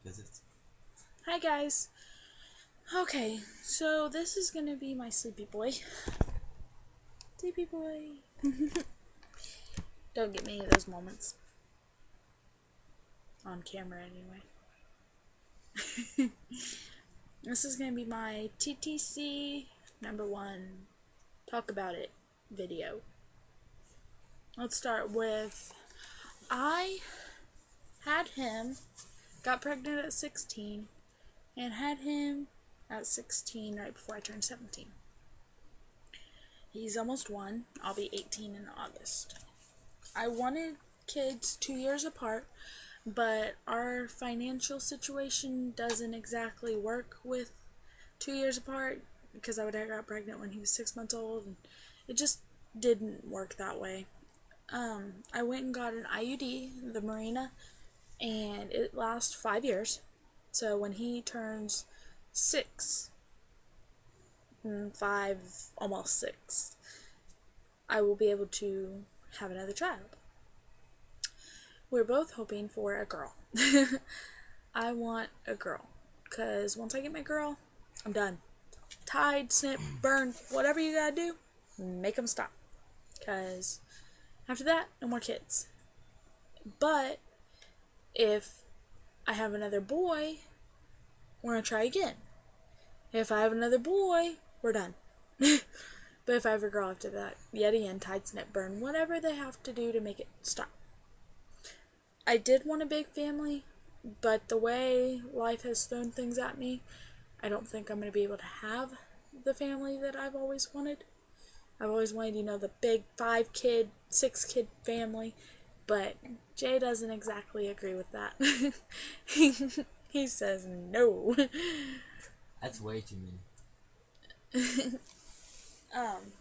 visits. Hi guys. Okay, so this is gonna be my sleepy boy. Sleepy boy. Don't get me of those moments. On camera, anyway. This is gonna be my TTC #1 talk about it video. Let's start with I had him, got pregnant at 16, and had him at 16 right before I turned 17. He's almost 1. I'll be 18 in August. I wanted kids 2 years apart, but our financial situation doesn't exactly work with 2 years apart because I would have got pregnant when he was 6 months old, and it just didn't work that way. I went and got an IUD, the Marina, and it lasts 5 years. So when he turns 6, 5, almost 6, I will be able to have another child. We're both hoping for a girl. I want a girl, because once I get my girl, I'm done. Tied, snip, burn, whatever you gotta do, make them stop. Because after that, no more kids. But if I have another boy, we're gonna try again. If I have another boy, we're done. But if I have a girl after that, yet again, tied, snip, burn, whatever they have to do to make it stop. I did want a big family, but the way life has thrown things at me, I don't think I'm going to be able to have the family that I've always wanted. I've always wanted, the big 5-kid, 6-kid family, but Jay doesn't exactly agree with that. He says no. That's way too many. um,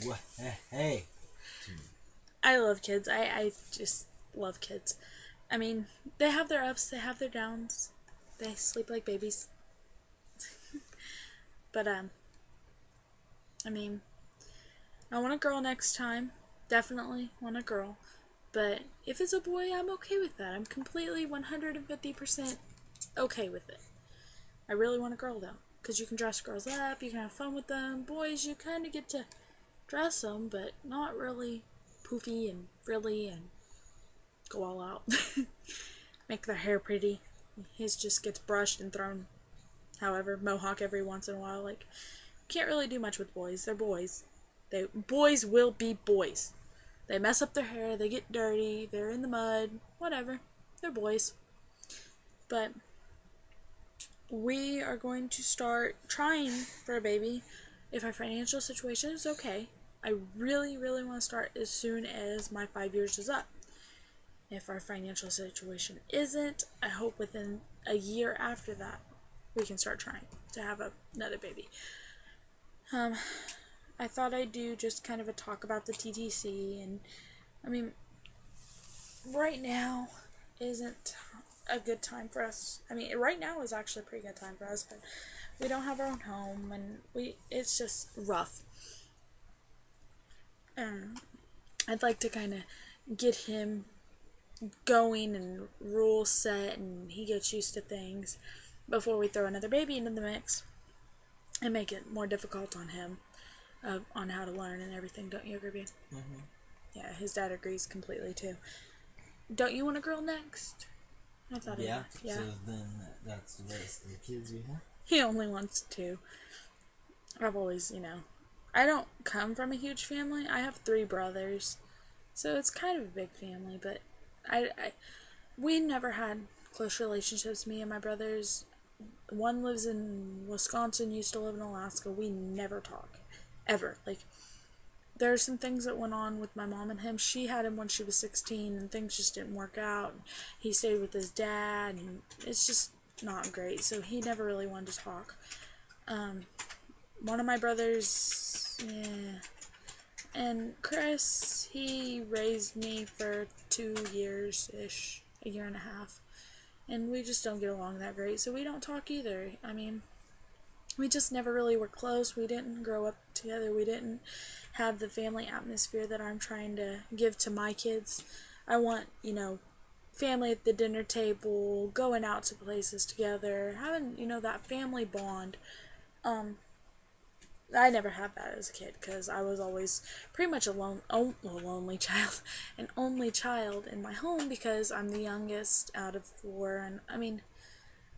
What? Hey. Too many. I love kids. I just love kids. I mean, they have their ups, they have their downs. They sleep like babies. But, I mean, I want a girl next time. Definitely want a girl. But if it's a boy, I'm okay with that. I'm completely 150% okay with it. I really want a girl, though. Because you can dress girls up, you can have fun with them. Boys, you kind of get to dress them, but not really poofy and frilly and go all out. Make their hair pretty. His just gets brushed and thrown, however, mohawk every once in a while. Like, can't really do much with boys. They're boys. Boys will be boys. They mess up their hair, they get dirty, they're in the mud, whatever. They're boys. But we are going to start trying for a baby if our financial situation is okay. I really, really want to start as soon as my 5 years is up. If our financial situation isn't, I hope within a year after that we can start trying to have another baby. I thought I'd do just kind of a talk about the TTC, and I mean, right now isn't a good time for us. I mean, right now is actually a pretty good time for us, but we don't have our own home, and it's just rough. I'd like to kind of get him going and rules set, and he gets used to things before we throw another baby into the mix and make it more difficult on him, on how to learn and everything. Don't you agree? Mm-hmm. Yeah, his dad agrees completely too. Don't you want a girl next? I thought Yeah. yeah. So then that's the rest of the kids we have. He only wants 2. I've always, I don't come from a huge family. I have 3 brothers, so it's kind of a big family. But we never had close relationships. Me and my brothers. One lives in Wisconsin. Used to live in Alaska. We never talk, ever. Like, there are some things that went on with my mom and him. She had him when she was 16, and things just didn't work out. He stayed with his dad, and it's just not great. So he never really wanted to talk. One of my brothers, yeah. And Chris, he raised me for 2 years-ish, a year and a half. And we just don't get along that great, so we don't talk either. I mean, we just never really were close. We didn't grow up together. We didn't have the family atmosphere that I'm trying to give to my kids. I want, family at the dinner table, going out to places together, having, that family bond. I never had that as a kid because I was always pretty much a lonely child, an only child in my home because I'm the youngest out of four. And I mean,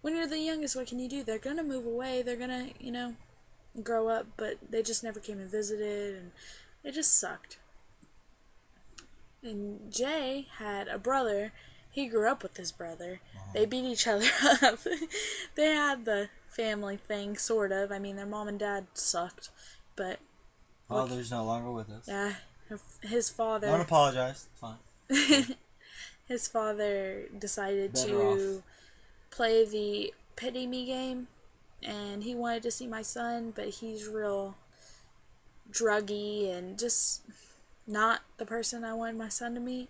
when you're the youngest, what can you do? They're gonna move away. They're gonna, grow up, but they just never came and visited, and it just sucked. And Jay had a brother. He grew up with his brother. They beat each other up. They had the family thing, sort of. I mean, their mom and dad sucked, but... Father's no longer with us. Yeah, his father... Don't apologize. It's fine. His father decided Better to off. play the pity me game, and he wanted to see my son, but he's real druggy and just not the person I wanted my son to meet.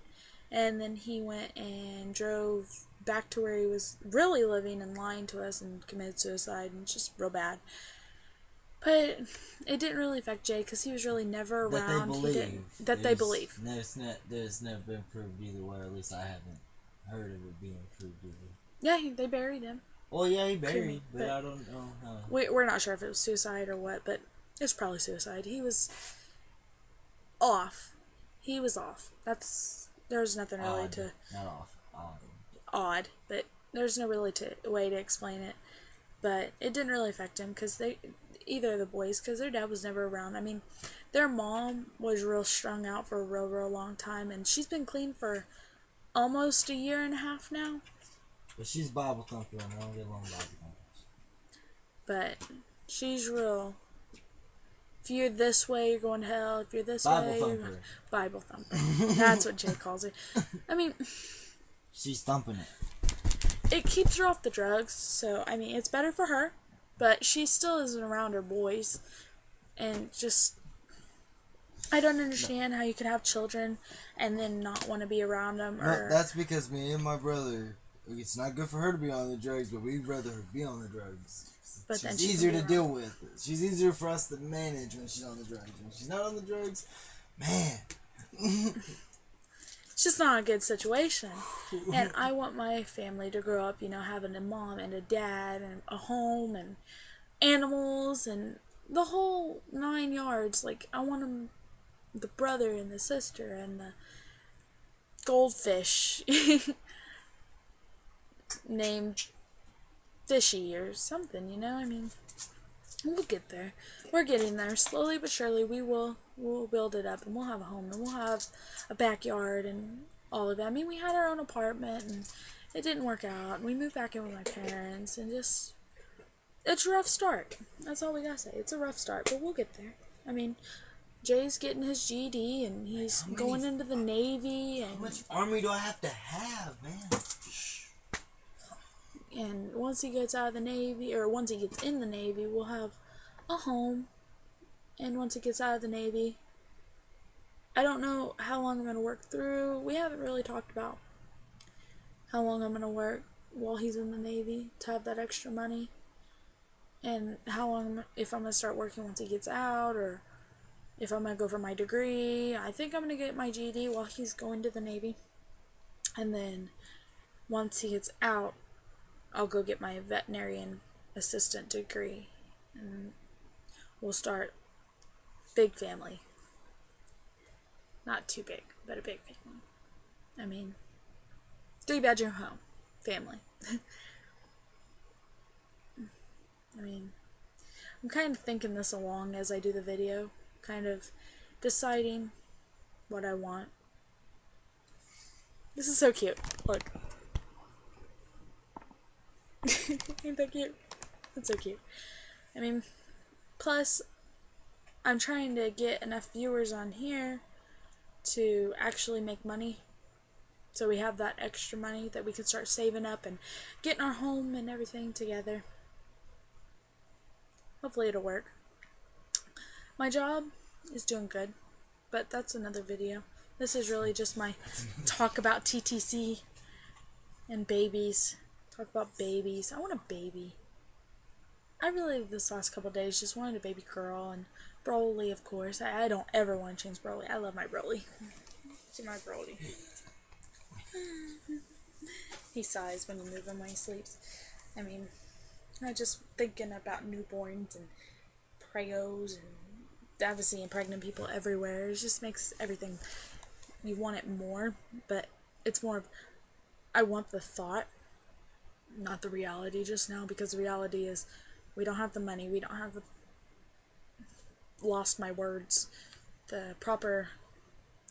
And then he went and drove back to where he was really living and lying to us and committed suicide, and it's just real bad. But it didn't really affect Jay because he was really never around. They believe. There's never been proved either way, or at least I haven't heard of it being proved either. Yeah, they buried him. Well, yeah, he buried, but I don't know how. We're not sure if it was suicide or what, but it's probably suicide. He was off. There's nothing really to... Not off. Odd, but there's no really way to explain it. But it didn't really affect him because either of the boys, because their dad was never around. I mean, their mom was real strung out for a real long time, and she's been clean for almost a year and a half now. But she's Bible thumper, and I don't get along with Bible thumpers. But she's real... If you're this way, you're going to hell. If you're this Bible way, thumper. Bible thumper. That's what Jay calls her. I mean... She's thumping it. It keeps her off the drugs, so, I mean, it's better for her. But she still isn't around her boys. And just... I don't understand how you could have children and then not want to be around them. No, that's because me and my brother... It's not good for her to be on the drugs, but we'd rather her be on the drugs. But she's easier to deal with. She's easier for us to manage when she's on the drugs. When she's not on the drugs, man. It's just not a good situation. And I want my family to grow up, having a mom and a dad and a home and animals and the whole 9 yards. Like, I want them, the brother and the sister and the goldfish named Fishy or something, I mean, we'll get there. We're getting there. Slowly but surely we'll build it up, and we'll have a home, and we'll have a backyard and all of that. I mean, we had our own apartment, and it didn't work out, and we moved back in with my parents, and just, it's a rough start. That's all we gotta say. It's a rough start, but we'll get there. I mean, Jay's getting his GED, and he's going into the Navy, and... How much army do I have to have, man? And once he gets out of the Navy, or once he gets in the Navy, we'll have a home. And once he gets out of the Navy, I don't know how long I'm going to work through. We haven't really talked about how long I'm going to work while he's in the Navy to have that extra money. And how long, if I'm going to start working once he gets out, or if I'm going to go for my degree. I think I'm going to get my GED while he's going to the Navy. And then once he gets out, I'll go get my veterinarian assistant degree, and we'll start big family. Not too big, but a big family. I mean, 3-bedroom home, family. I mean, I'm kind of thinking this along as I do the video, kind of deciding what I want. This is so cute. Look. Ain't that cute? That's so cute. I mean, plus, I'm trying to get enough viewers on here to actually make money. So we have that extra money that we can start saving up and getting our home and everything together. Hopefully it'll work. My job is doing good, but that's another video. This is really just my talk about TTC and babies. Talk about babies. I want a baby. I really, this last couple days, just wanted a baby girl, and Broly, of course. I don't ever want to change Broly. I love my Broly. See my Broly. He sighs when you move him when he sleeps. I mean, I just thinking about newborns and pregos and obviously and pregnant people everywhere. It just makes everything, you want it more, but it's more of, I want the thought, not the reality just now, because the reality is we don't have the money, we don't have the, lost my words, the proper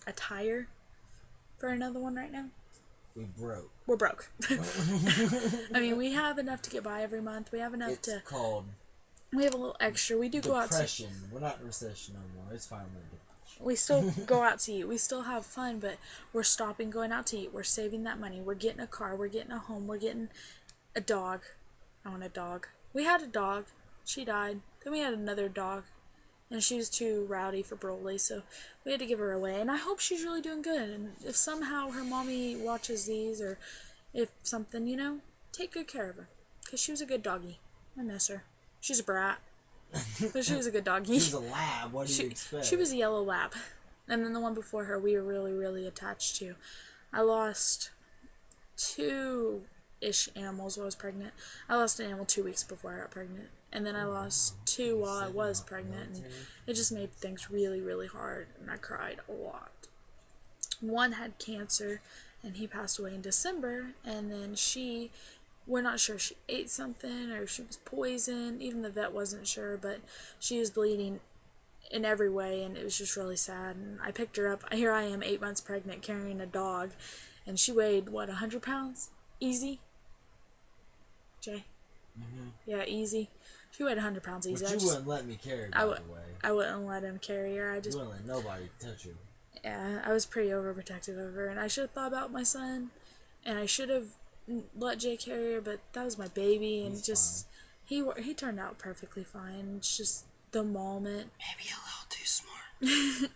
attire for another one right now. We're broke. I mean, we have enough to get by every month. We have enough it's called we have a little extra. We do go out to... Depression. We're not in recession no more. It's finally depression. We still go out to eat. We still have fun, but we're stopping going out to eat. We're saving that money. We're getting a car. We're getting a home. We're getting a dog. I want a dog. We had a dog. She died. Then we had another dog. And she was too rowdy for Broly, so we had to give her away. And I hope she's really doing good. And if somehow her mommy watches these, or if something, you know, take good care of her. Because she was a good doggy. I miss her. She's a brat. But she was a good doggy. She was a lab. What do you expect? She was a yellow lab. And then the one before her we were really, really attached to. I lost 2-ish animals while I was pregnant. I lost an animal 2 weeks before I got pregnant. And then I lost 2 while I was pregnant. And it just made things really, really hard. And I cried a lot. One had cancer, and he passed away in December. And then we're not sure if she ate something or if she was poisoned. Even the vet wasn't sure, but she was bleeding in every way, and it was just really sad. And I picked her up. Here I am, 8 months pregnant, carrying a dog, and she weighed, 100 pounds? Easy? Jay? Mm-hmm. Yeah, easy. She weighed 100 pounds easy. But you wouldn't let me carry her, by the way. I wouldn't let him carry her. You wouldn't let nobody touch her. Yeah, I was pretty overprotective of her, and I should have thought about my son, and I should have let Jay carry her, but that was my baby, and he turned out perfectly fine. It's just the moment. Maybe a little too smart.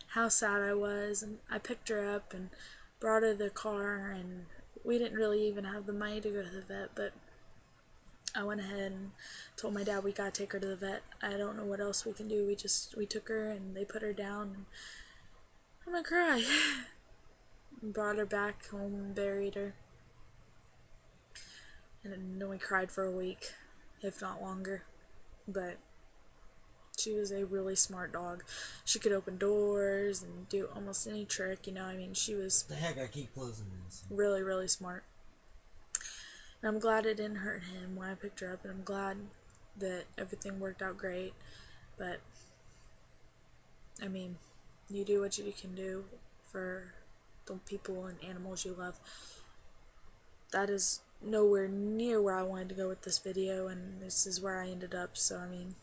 How sad I was, and I picked her up and brought her to the car, and we didn't really even have the money to go to the vet, but I went ahead and told my dad we gotta take her to the vet. I don't know what else we can do. We took her, and they put her down, and I'm gonna cry. And brought her back home and buried her. And then we cried for a week, if not longer. But she was a really smart dog. She could open doors and do almost any trick, you know. I mean, she was... The heck, I keep closing this. Really, really smart. And I'm glad it didn't hurt him when I picked her up, and I'm glad that everything worked out great. But, I mean, you do what you can do for the people and animals you love. That is nowhere near where I wanted to go with this video, and this is where I ended up, so I mean,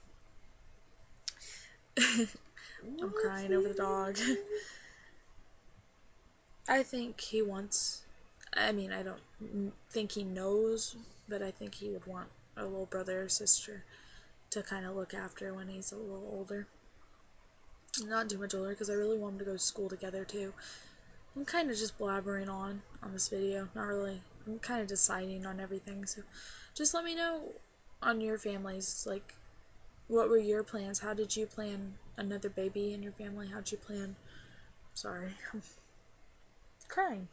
I'm crying over the dog. I think he wants, I mean, I don't think he knows, but I think he would want a little brother or sister to kind of look after when he's a little older. Not too much older, because I really want him to go to school together too. I'm kind of just blabbering on this video, not really. I'm kind of deciding on everything, so just let me know on your families, like, what were your plans? How did you plan another baby in your family? How'd you plan? Sorry, I'm crying.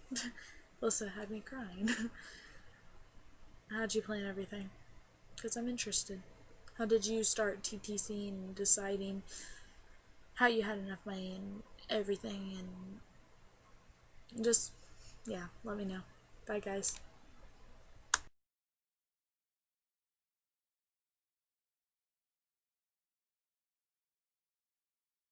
Alyssa had me crying. How'd you plan everything? Because I'm interested. How did you start TTC and deciding how you had enough money and everything, and just, yeah, let me know. Bye, guys.